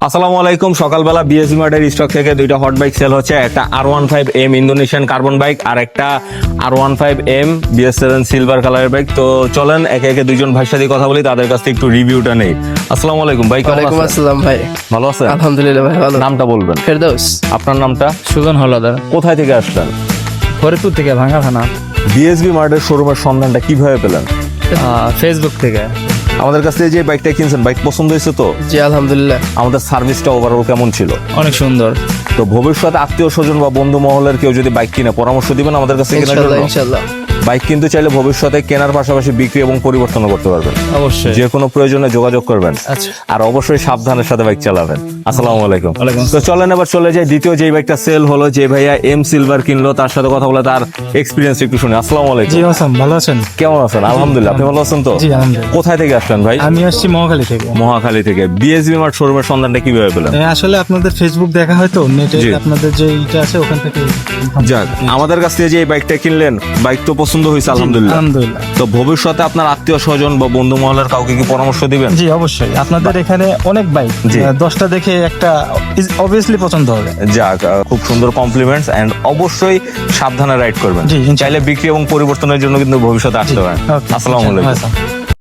আসসালামু আলাইকুম। সকালবেলা বিএসবি মার্টের স্টক থেকে দুইটা হট বাইক সেল হচ্ছে, একটা R15M ইন্দোনেশিয়ান কার্বন বাইক আর একটা R15M BS7 সিলভার কালারের বাইক। তো চলেন একে একে দুইজন ভাইয়ের সাথে কথা বলি, তাদের কাছ থেকে একটু রিভিউটা নেই। আসসালামু আলাইকুম ভাই, কেমন ওয়ালাইকুম আছেন? আসসালাম ভাই, ভালো আছেন? আলহামদুলিল্লাহ ভাই ভালো। নামটা বলবেন। ফেরদৌস। আপনার নামটা? সুজন হলাদার, কোথায় থেকে আসলেন? ফরিদপুর থেকে, ভাঙ্গা থানা। বিএসবি মার্টের শোরুমের সন্ধানটা কিভাবে পেলেন? ফেসবুক থেকে। আমাদের কাছ থেকে যে বাইকটা কিনছেন, বাইক পছন্দ হয়েছে তো? জি আলহামদুলিল্লাহ। আমাদের সার্ভিসটা ওভারঅল কেমন ছিল? অনেক সুন্দর। তো ভবিষ্যতে আত্মীয় স্বজন বা বন্ধু মহলের কেউ যদি বাইক কিনে পরামর্শ দিবেন আমাদের কাছে কেনার ইনশাআল্লাহ জন্য? ইনশাআল্লাহ। বাইক কিন্তু চাইলে ভবিষ্যতে কেনার পাশাপাশি বিক্রি এবং পরিবর্তনও করতে পারবেন। অবশ্যই। যে কোনো প্রয়োজনে যোগাযোগ করবেন। আচ্ছা। আর অবশ্যই সাবধানের সাথে বাইক চালাবেন। আসসালামু আলাইকুম। ওয়ালাইকুম তো চলেন এবার চলে যাই দ্বিতীয় যে বাইকটা সেল হলো, যে ভাইয়া এম সিলভার কিনলো, তার সাথে কথা বলে তার এক্সপিরিয়েন্স একটু শুনি। আসসালামু আলাইকুম। জি হাসান, ভালো আছেন? কেমন আছেন? আলহামদুলিল্লাহ, আপনি ভালো আছেন তো? জি আলহামদুলিল্লাহ। কোথায় থেকে আসলেন ভাই? আমি আসছি মহাখালী থেকে। মহাখালী থেকে। বিএসবি মার্ট শোরুমের সন্ধানটা কিভাবে পেলেন? আসলে আপনাদের ফেসবুক দেখা হয় তো নেটে, জি। আপনাদের যে ইটা আছে ওখান থেকে। যাক, আমাদের কাছ থেকে যে এই বাইকটা কিনলেন, বাইক তো পছন্দ হয়েছে আলহামদুলিল্লাহ। আলহামদুলিল্লাহ। তো ভবিষ্যতে আপনার আত্মীয় স্বজন বা বন্ধু মহলের কাউকে কি পরামর্শ দিবেন? জি অবশ্যই, আপনাদের এখানে অনেক বাইক, জি। 10টা দেখে একটা অবভিয়াসলি পছন্দ হবে। যাক, খুব সুন্দর কমপ্লিমেন্টস এন্ড অবশ্যই সাবধানে রাইড করবেন। জি, ইনশাআল্লাহ। চাইলে বিক্রি এবং পরিবর্তনের জন্য কিন্তু ভবিষ্যতে আসতে পারেন। Okay, আসসালামু আলাইকুম। আচ্ছা।